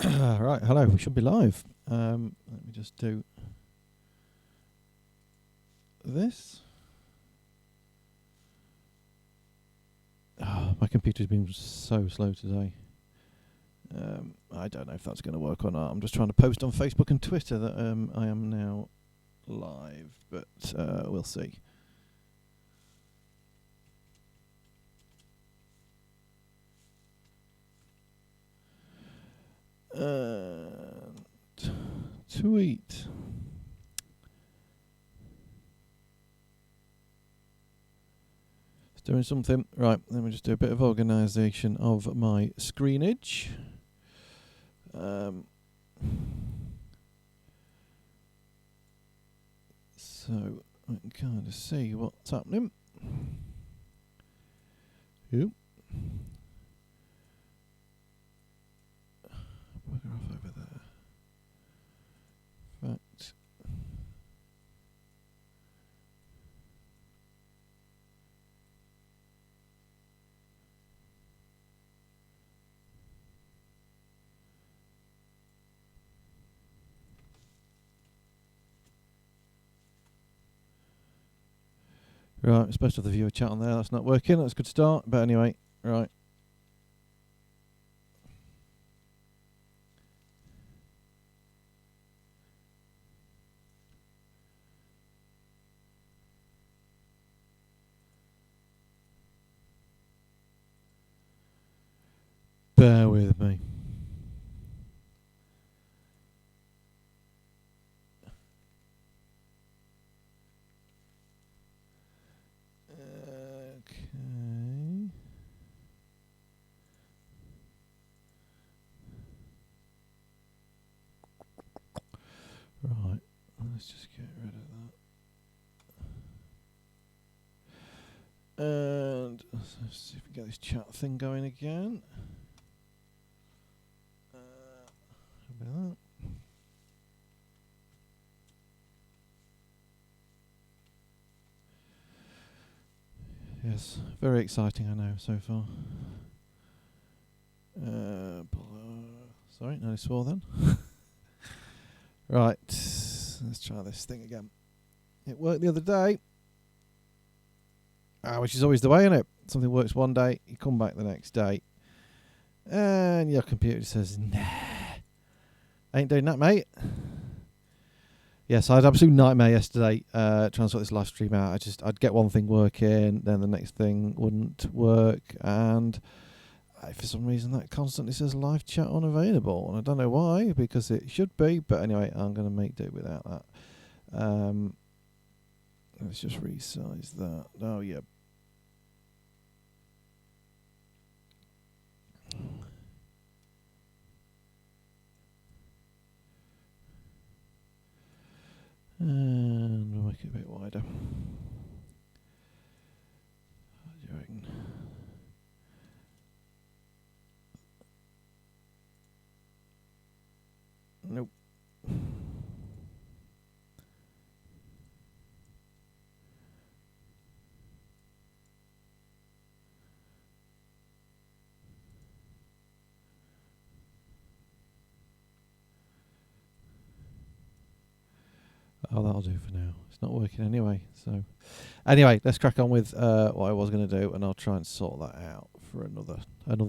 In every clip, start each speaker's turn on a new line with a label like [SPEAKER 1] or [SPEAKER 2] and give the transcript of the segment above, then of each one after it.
[SPEAKER 1] Right, hello, we should be live. Let me just do this. Oh, my computer's been so slow today. I don't know if that's going to work or not. I'm just trying to post on Facebook and Twitter that I am now live, but we'll see. Tweet. It's doing something. Right, let me just do a bit of organisation of my screenage. So I can kind of see what's happening. Yep. Bugger off over there. Fact. Right, I'm supposed to have the viewer chat on there. That's not working. That's a good start. But anyway, right. Bear with me. Okay. Right. Let's just get rid of that. And let's see if we can get this chat thing going again. That. Yes, very exciting, I know, so far. Sorry, no swore then. Right, let's try this thing again. It worked the other day. Which is always the way, isn't it? Something works one day, you come back the next day, and your computer says, nah, ain't doing that, mate. Yes, I had an absolute nightmare yesterday trying to sort this live stream out. I'd get one thing working, then the next thing wouldn't work, and for some reason that constantly says live chat unavailable, and I don't know why, because it should be, but anyway, I'm going to make do without that. Let's just resize that. Oh, yeah. And we'll make it a bit wider. What do you reckon? Nope. Oh, that'll do for now. It's not working anyway. So, anyway, let's crack on with what I was going to do, and I'll try and sort that out for another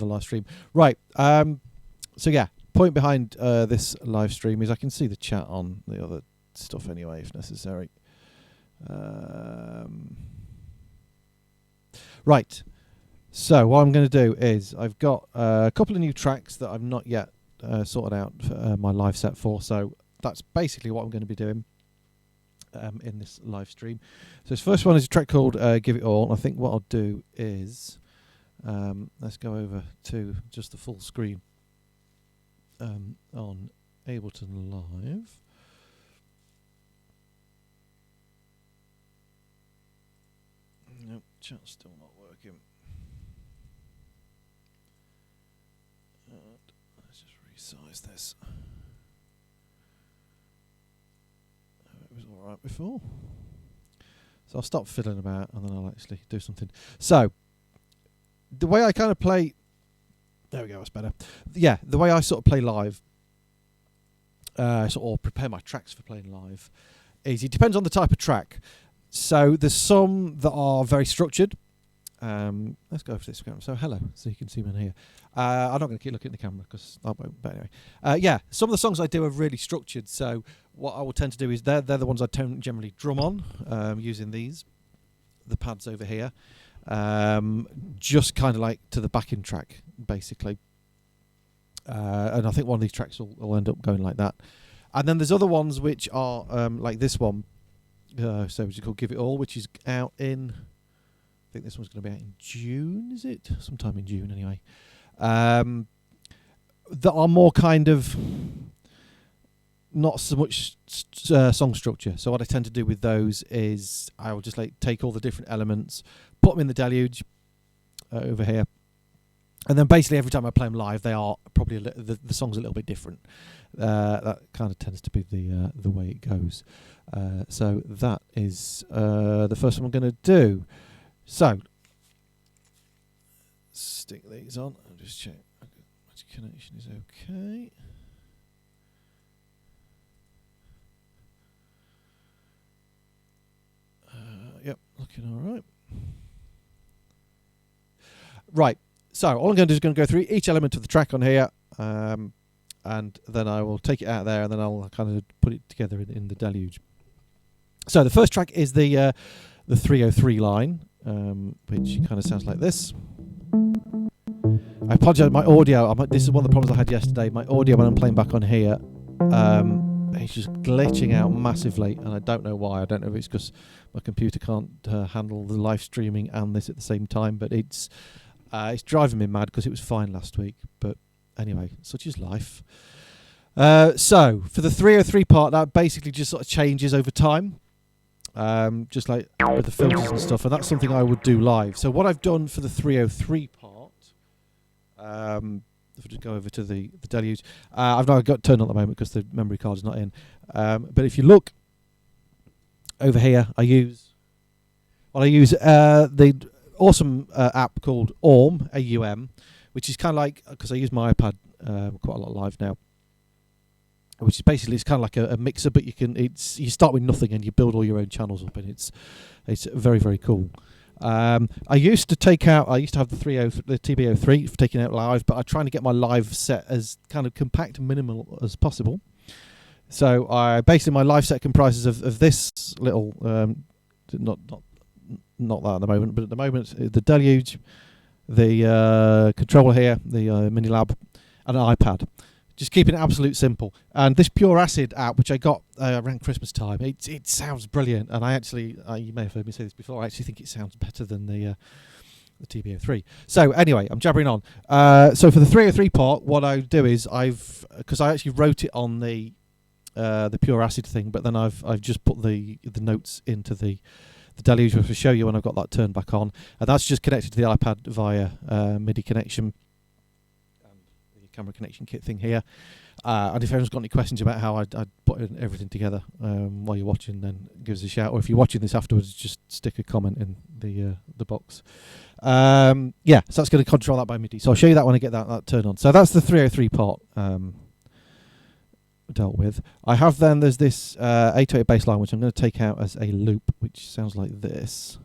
[SPEAKER 1] live stream. Right. So yeah, point behind this live stream is I can see the chat on the other stuff anyway, if necessary. Right. So what I'm going to do is I've got a couple of new tracks that I've not yet sorted out my live set for. So that's basically what I'm going to be doing in this live stream. So this first one is a track called Give It All. I think what I'll do is let's go over to just the full screen on Ableton Live. Nope, chat's still not working. Let's just resize this. It was alright before. So I'll stop fiddling about and then I'll actually do something. So, the way I kind of play... There we go, that's better. Yeah, the way I sort of play live or prepare my tracks for playing live, is it depends on the type of track. So there's some that are very structured. Let's go over to Instagram. So hello, so you can see me on here. I'm not going to keep looking at the camera because I won't. But anyway, yeah, some of the songs I do are really structured. So what I will tend to do is they're the ones I don't generally drum on using the pads over here, just kind of like to the backing track basically. And I think one of these tracks will end up going like that. And then there's other ones which are like this one. So which is called Give It All, which is out in, I think this one's going to be out in June, is it? Sometime in June anyway. That are more kind of not so much song structure. So what I tend to do with those is I will just like take all the different elements, put them in the Deluge over here. And then basically every time I play them live, they are probably the song's a little bit different. That kind of tends to be the way it goes. So that is the first one I'm going to do. So stick these on. I'll just check which connection is okay. Yep, looking all right. Right. So all I'm going to do is going to go through each element of the track on here, and then I will take it out there, and then I'll kind of put it together in the Deluge. So the first track is the 303 line, which kind of sounds like this. I apologise, my audio. This is one of the problems I had yesterday. My audio when I'm playing back on here, it's just glitching out massively, and I don't know why. I don't know if it's because my computer can't handle the live streaming and this at the same time, but it's driving me mad because it was fine last week. But anyway, such is life. So for the 303 part, that basically just sort of changes over time, just like with the filters and stuff, and that's something I would do live. So what I've done for the 303 part, if I just go over to the Deluge, I've not got it turned on at the moment because the memory card is not in. But if you look over here, I use the awesome app called Aum, AUM, which is kind of like, because I use my iPad quite a lot live now, which is basically, it's kind of like a mixer, but you start with nothing and you build all your own channels up, and it's very, very cool. I used to have the TB03 for taking out live, but I'm trying to get my live set as kind of compact and minimal as possible. So basically my live set comprises of this little, not that at the moment, but at the moment the Deluge, the controller here, the Mini Lab, and an iPad. Just keeping it absolute simple. And this Pure Acid app, which I got around Christmas time, it sounds brilliant. And you may have heard me say this before, I actually think it sounds better than the TB03. So anyway, I'm jabbering on. So for the 303 part, what I do is because I actually wrote it on the Pure Acid thing, but then I've just put the notes into the Deluge, which I'll show you when I've got that turned back on. And that's just connected to the iPad via MIDI connection. Camera connection kit thing here, and if anyone's got any questions about how I'd put everything together while you're watching, then give us a shout, or if you're watching this afterwards, just stick a comment in the box. So that's going to control that by MIDI, so I'll show you that when I get that turned on. So that's the 303 part dealt with. There's this 808 bass line, which I'm going to take out as a loop, which sounds like this.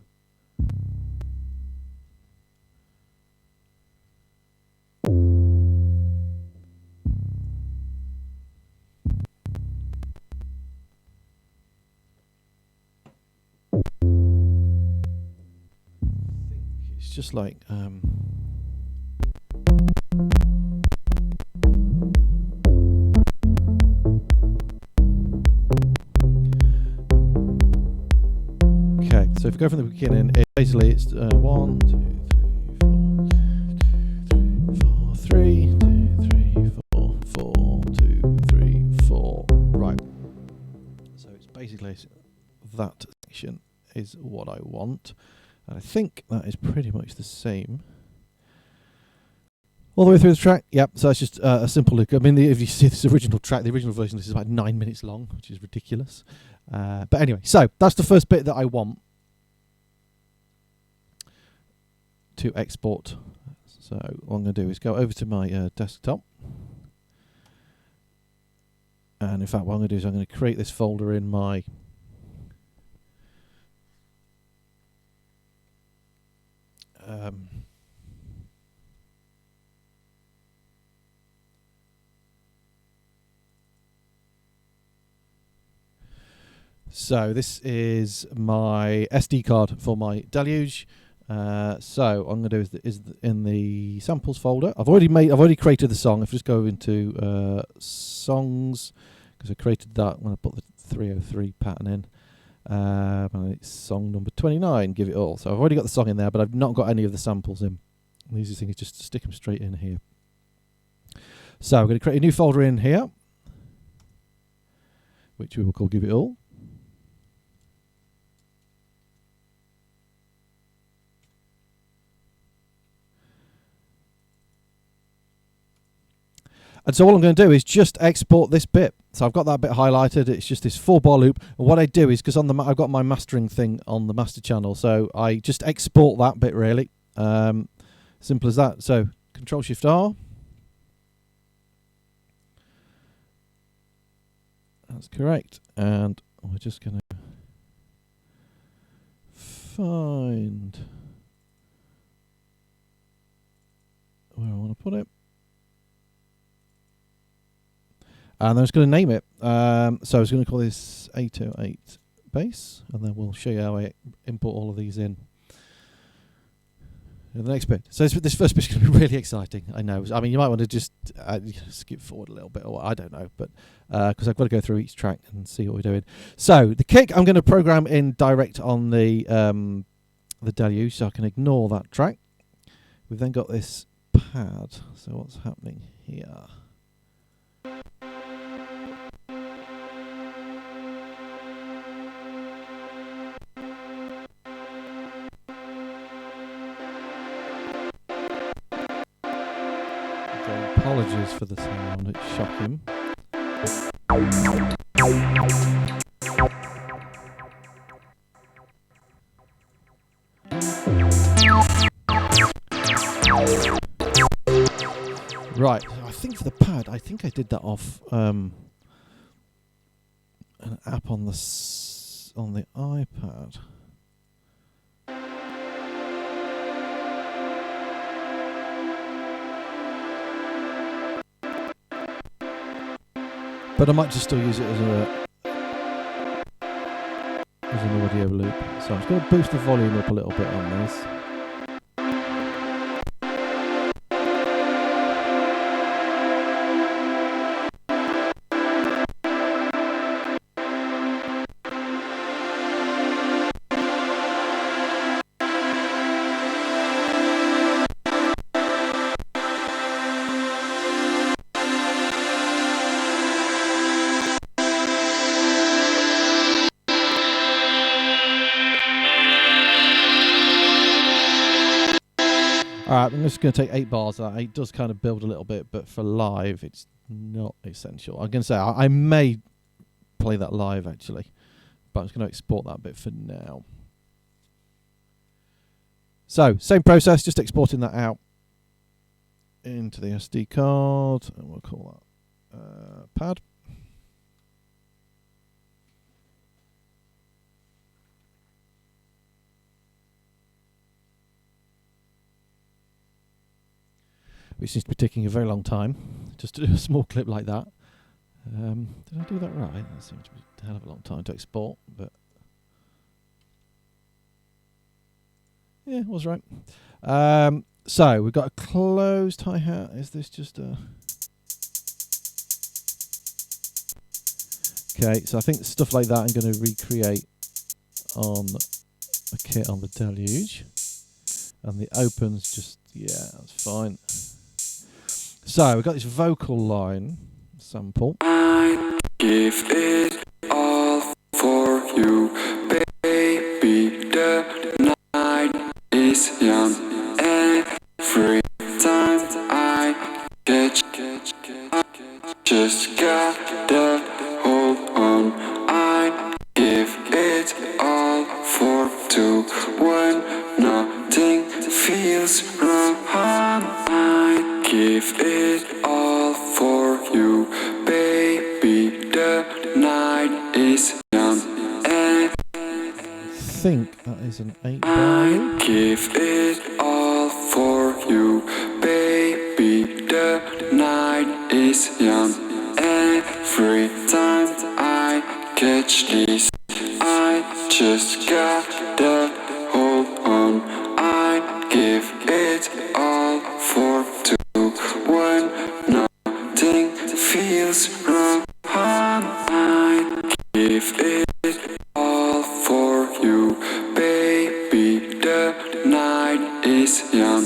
[SPEAKER 1] Just like okay, so if we go from the beginning, it's 1, 2, 3, 4, 2, 3, 4, 4, 2, 3, 4. Right. So it's basically that section is what I want. And I think that is pretty much the same all the way through the track. Yep, so it's just a simple look. I mean, if you see this original track, the original version, this is about 9 minutes long, which is ridiculous. But anyway, so that's the first bit that I want to export. So what I'm going to do is go over to my desktop. And in fact, what I'm going to do is I'm going to create this folder in my so this is my SD card for my Deluge. So I'm going to do is in the samples folder. I've already created the song. If I just go into songs, because I created that when I put the 303 pattern in. And it's song number 29. Give it all. So I've already got the song in there, but I've not got any of the samples in. The easiest thing is just to stick them straight in here. So I'm going to create a new folder in here, which we will call Give It All. And so all I'm going to do is just export this bit. So I've got that bit highlighted. It's just this 4-bar loop. And what I do is, because I've got my mastering thing on the master channel, so I just export that bit really. Simple as that. So Control-Shift-R. That's correct. And we're just going to find where I want to put it. And I'm just going to name it. So I was going to call this 808 bass, and then we'll show you how I import all of these in the next bit. So this first bit's going to be really exciting. I know. I mean, you might want to just skip forward a little bit, or I don't know, but because I've got to go through each track and see what we're doing. So the kick I'm going to program in direct on the Deluge, so I can ignore that track. We've then got this pad. So what's happening here? Apologies for the sound, it's shocking. Right, I think for the pad, I think I did that off an app on the iPad. But I might just still use it as an audio loop. So I'm just going to boost the volume up a little bit on this. Alright, I'm just going to take 8 bars. It does kind of build a little bit, but for live, it's not essential. I'm going to say I may play that live actually, but I'm just going to export that bit for now. So, same process, just exporting that out into the SD card, and we'll call that pad. Which seems to be taking a very long time just to do a small clip like that. Did I do that right? That seems to be a hell of a long time to export, but yeah, it was right. So we've got a closed hi-hat. Is this just a... Okay, so I think stuff like that I'm going to recreate on a kit on the Deluge. And the opens just, yeah, that's fine. So we've got this vocal line sample.
[SPEAKER 2] I give it all for you, baby. The night is young. Every time I catch, just gotta hold on. I give it all for two when nothing feels wrong. I give it all for you, baby. The
[SPEAKER 1] is an 8-bar loop.
[SPEAKER 2] Give it all for you, baby. The night is young. Every time I catch these, I just gotta hold on. I give it all for two when nothing feels wrong. I give it all for you, baby. The night is young.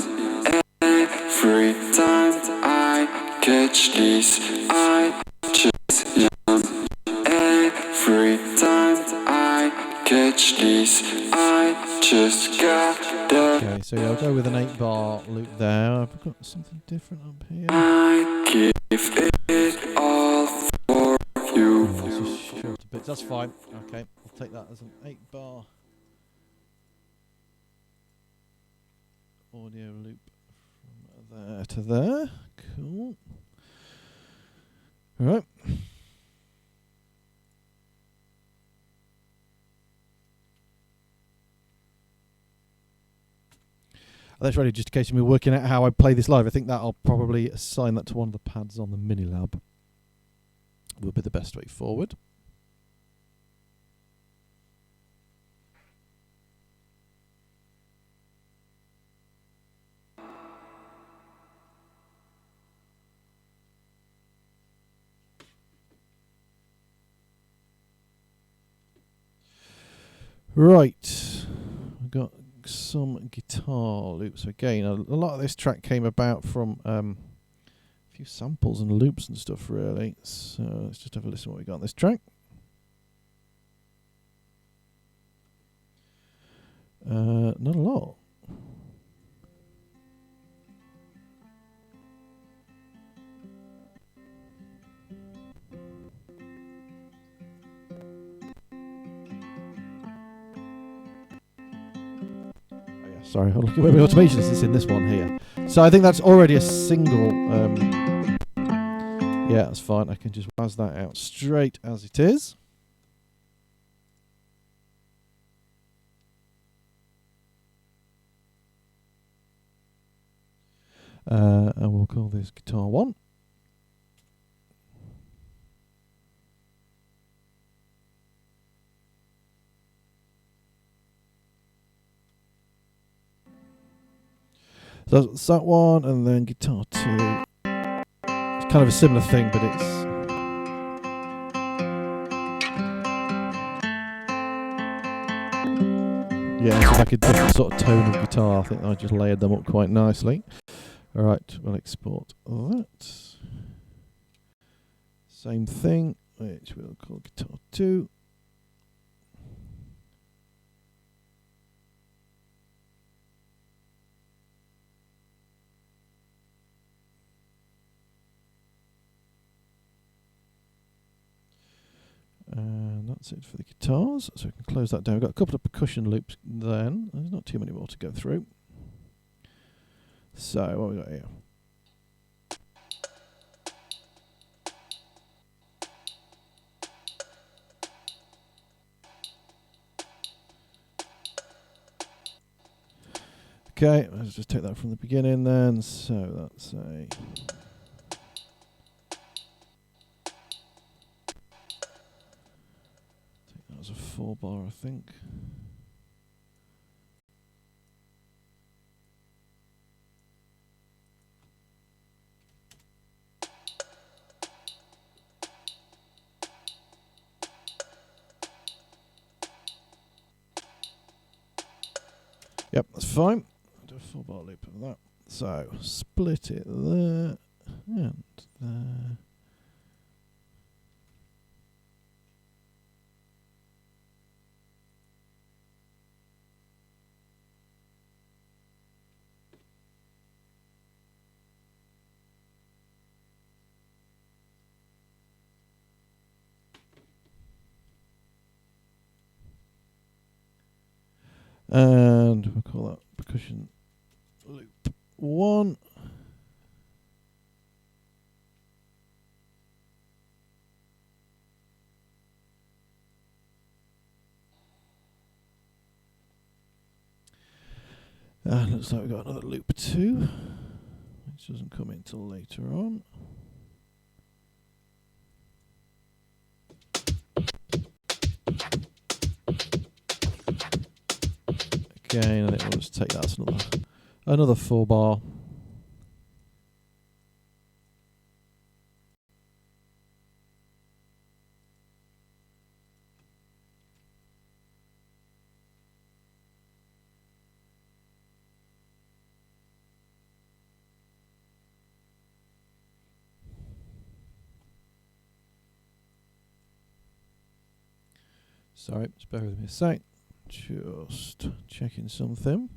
[SPEAKER 2] Every time I catch these, I just young. Every time I catch these, I just gotta.
[SPEAKER 1] Okay, so yeah, I'll go with an 8-bar loop there. I've got something different up here.
[SPEAKER 2] I give it all for you.
[SPEAKER 1] Oh, it's just short a bit. That's fine. Okay, I'll take that as an 8-bar audio loop from there to there. Cool. All right. That's ready, just in case you're working out how I play this live. I think that I'll probably assign that to one of the pads on the Minilab. Will be the best way forward. Right, I've got some guitar loops again. A lot of this track came about from a few samples and loops and stuff, really. So let's just have a listen to what we got on this track. Not a lot. Sorry, I'll look at where my automation is in this one here. So I think that's already a single. Yeah, that's fine. I can just waz that out straight as it is. And we'll call this guitar 1. So that's that one, and then guitar 2. It's kind of a similar thing, but it's... yeah, it's like a different sort of tone of guitar. I think I just layered them up quite nicely. Alright, we'll export that. Same thing, which we'll call guitar 2. And that's it for the guitars, so we can close that down. We've got a couple of percussion loops then. There's not too many more to go through. So, what have we got here? Okay, let's just take that from the beginning then. So that's a... that was a 4-bar, I think. Yep, that's fine. I'll do a 4-bar loop of that. So split it there and there. And we'll call that percussion loop 1. Looks like we've got another loop 2, which doesn't come in till later on. Again, I think we'll just take that as another 4 bar. Sorry, just bear with me a sec. Just checking something.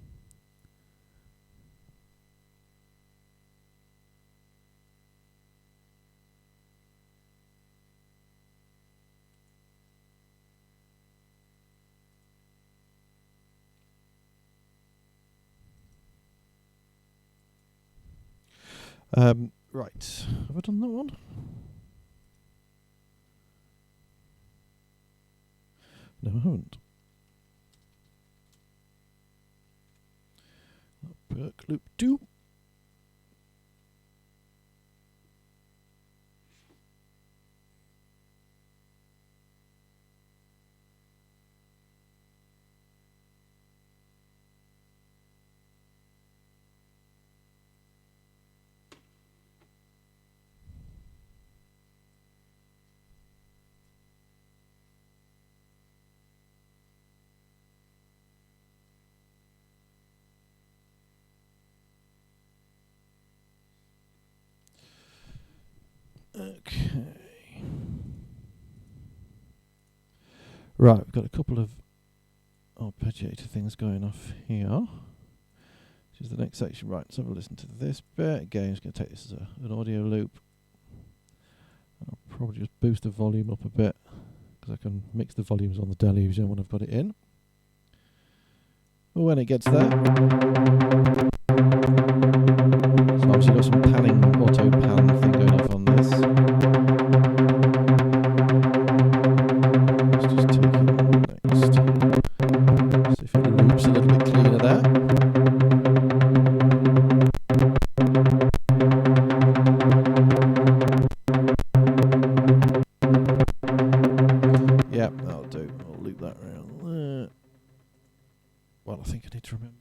[SPEAKER 1] Right, have I done that one? No, I haven't. Perk loop 2. Okay. Right, we've got a couple of arpeggiator things going off here, which is the next section. Right, let's have a listen to this bit. Again, I'm just going to take this as an audio loop. I'll probably just boost the volume up a bit, because I can mix the volumes on the deluge when I've got it in. Well, when it gets there. So obviously got some panning, auto pan thing going off on this. Let's just take it next. See if it loops a little bit cleaner there. Yeah, that'll do. I'll loop that around there. Well, I think I need to remember.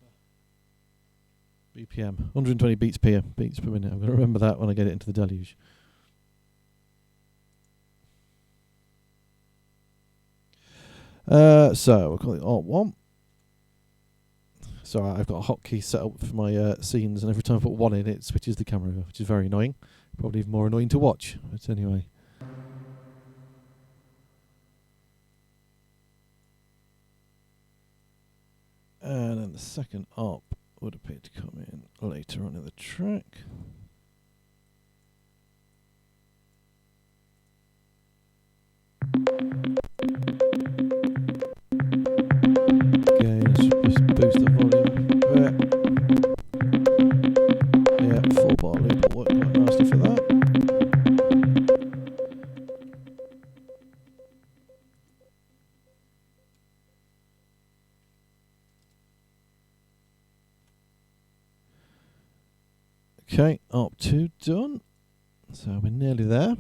[SPEAKER 1] BPM, 120 beats per minute. I'm going to remember that when I get it into the deluge. So we'll call it Alt 1. So I've got a hotkey set up for my scenes, and every time I put 1 in, it switches the camera, which is very annoying. Probably even more annoying to watch. But anyway. And then the second ARP would appear to come in later on in the track. Okay, let's just boost the volume a bit. Yeah, 4 bar loop will work quite nicely for that. Okay, ARP 2 done. So we're nearly there.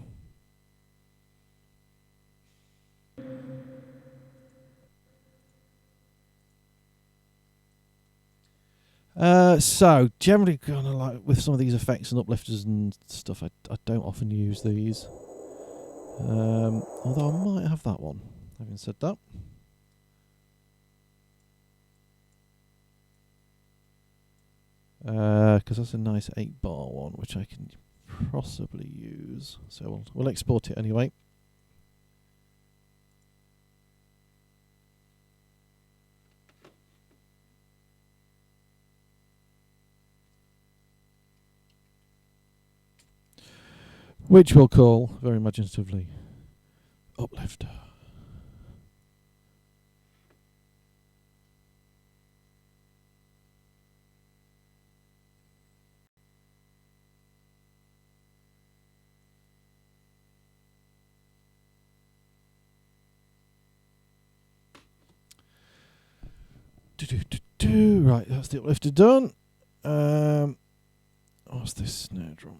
[SPEAKER 1] So generally, kind of like with some of these effects and uplifters and stuff, I don't often use these. Although I might have that one. Having said that. Because that's a nice 8 bar one, which I can possibly use. So we'll export it anyway. Which we'll call, very imaginatively, Uplifter. Right, that's the uplifter done. What's this snare drum?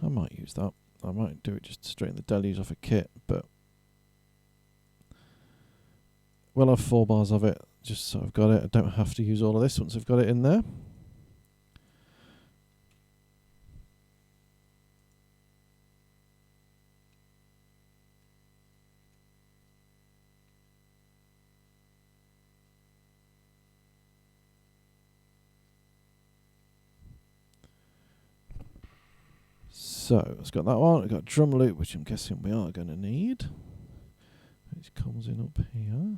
[SPEAKER 1] I might use that. I might do it just straight in the deluge off a kit, but we'll have 4 bars of it just so I've got it. I don't have to use all of this once I've got it in there. So, it's got that one. We've got drum loop, which I'm guessing we are going to need. Which comes in up here.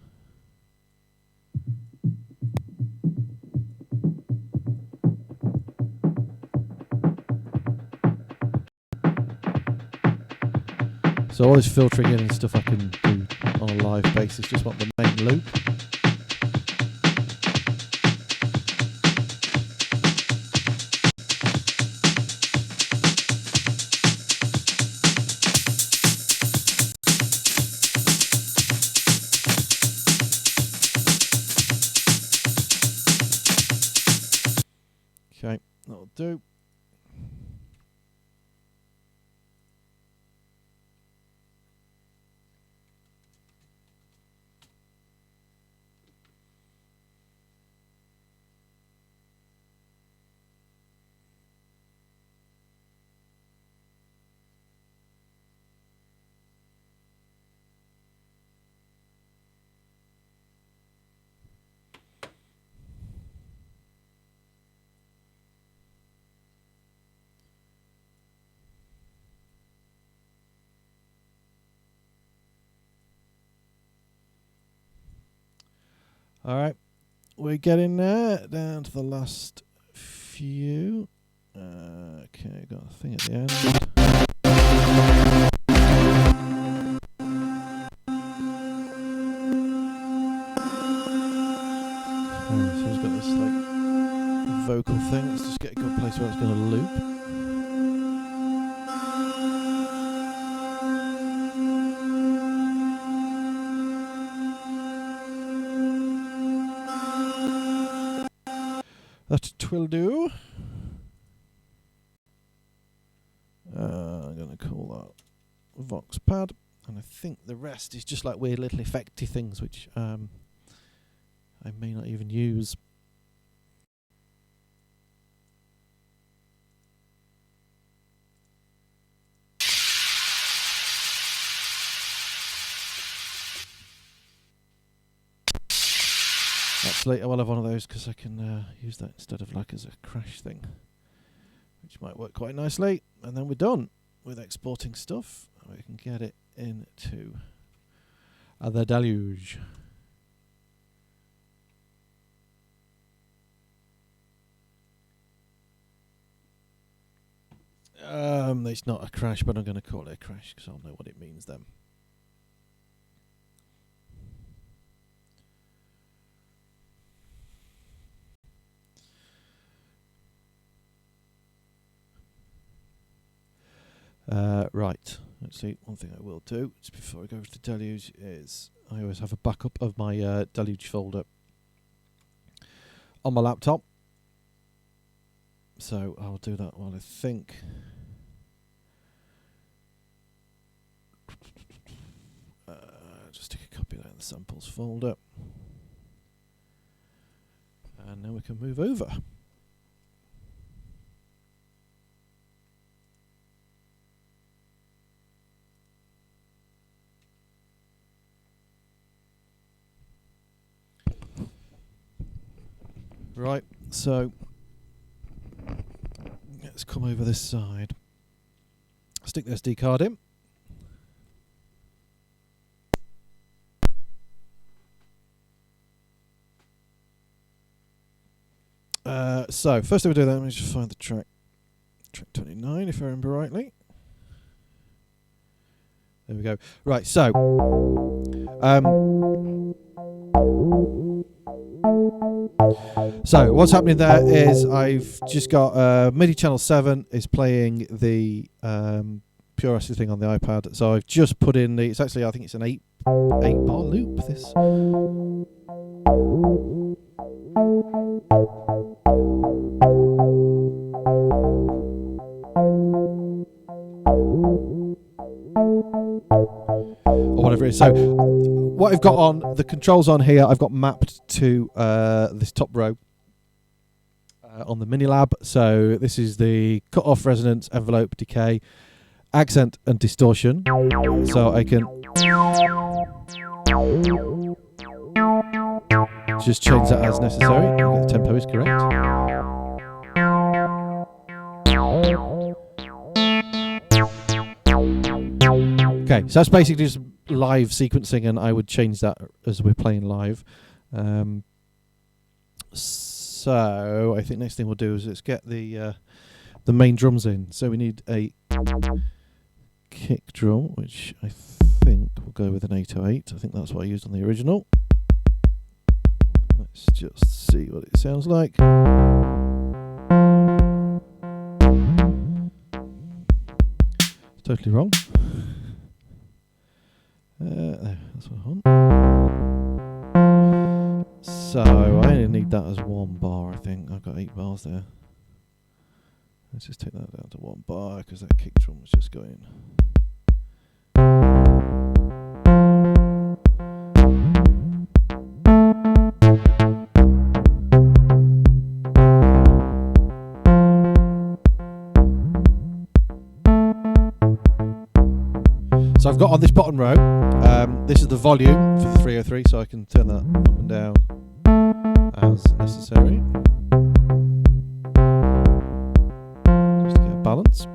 [SPEAKER 1] So all this filtering in and stuff I can do on a live basis, just want the main loop. Okay, that'll do. All right, we're getting there, down to the last few. Okay, got a thing at the end. So it's got this like vocal thing. Let's just get a good place where it's going to loop. That will do. I'm going to call that Vox Pad, and I think the rest is just like weird little effecty things which I may not even use. Actually, I will have one of those because I can use that instead of like as a crash thing, which might work quite nicely. And then we're done with exporting stuff. We can get it into the deluge. It's not a crash, but I'm going to call it a crash because I'll know what it means then. Right, actually, one thing I will do just before I go to the deluge is I always have a backup of my deluge folder on my laptop. So I'll do that while I think. Just take a copy of that in the samples folder. And then we can move over. Right, so let's come over this side. Stick the SD card in. So first thing we do then, let me just find the track 29 if I remember rightly. There we go. Right, so So what's happening there is I've just got MIDI channel 7 is playing the Pure Acid thing on the iPad. So I've just put in it's actually, I think it's an 8-bar loop. This. Or whatever it is. So what I've got on, the controls on here, I've got mapped to this top row on the Minilab. So this is the cut-off, resonance, envelope, decay, accent and distortion. So I can just change that as necessary. The tempo is correct. Okay, so that's basically just live sequencing, and I would change that as we're playing live. So I think next thing we'll do is let's get the main drums in. So we need a kick drum, which I think will go with an 808. I think that's what I used on the original. Let's just see what it sounds like. It's totally wrong. There, that's what I want. So I only need that as 1 bar, I think. I've got 8 bars there. Let's just take that down to 1 bar because that kick drum was just going. So I've got on this bottom row, this is the volume for the 303, so I can turn that up and down as necessary. Just to get a balance.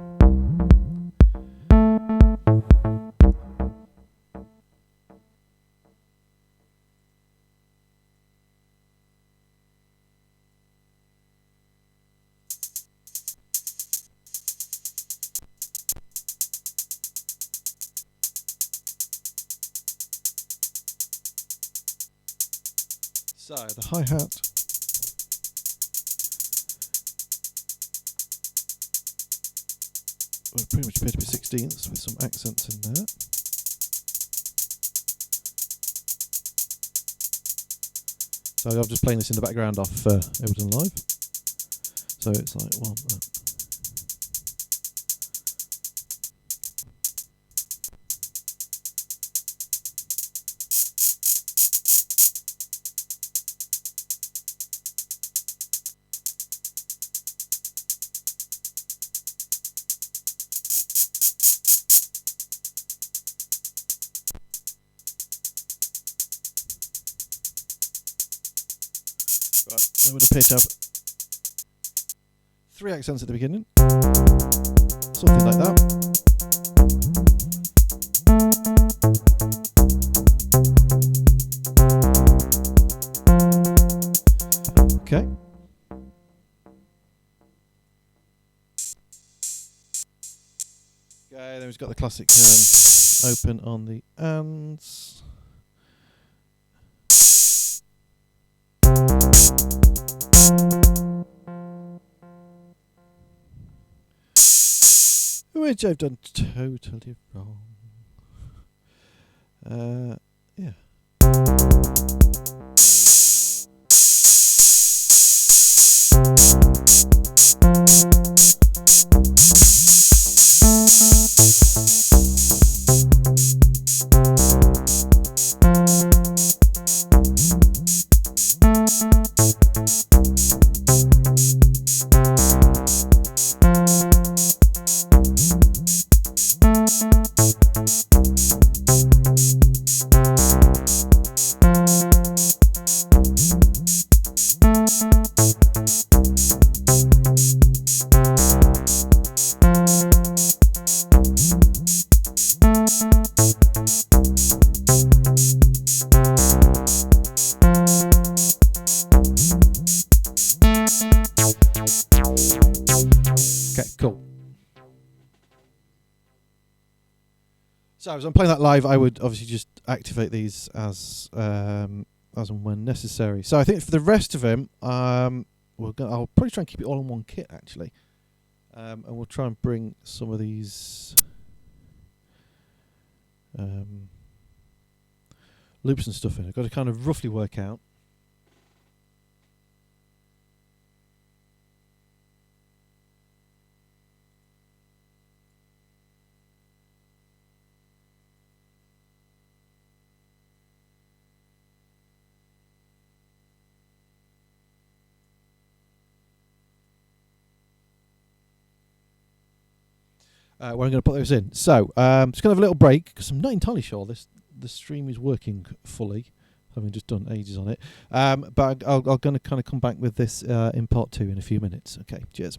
[SPEAKER 1] So the hi-hat. Will pretty much appear to be 16ths with some accents in there. So I'm just playing this in the background off Ableton Live. So it's like 1. Right, they would appear to have 3 accents at the beginning, something like that. Okay. Okay, then we've got the classic open on the ands. Which I've done totally wrong. Yeah. Okay, cool. So as I'm playing that live, I would obviously just activate these as as and when necessary. So I think for the rest of him, I'll probably try and keep it all in one kit actually, and we'll try and bring some of these loops and stuff in. I've got to kind of roughly work out. Where I'm going to put those in. So, just going to have a little break because I'm not entirely sure the stream is working fully, having just done ages on it. But I'm going to kind of come back with this in part 2 in a few minutes. Okay, cheers.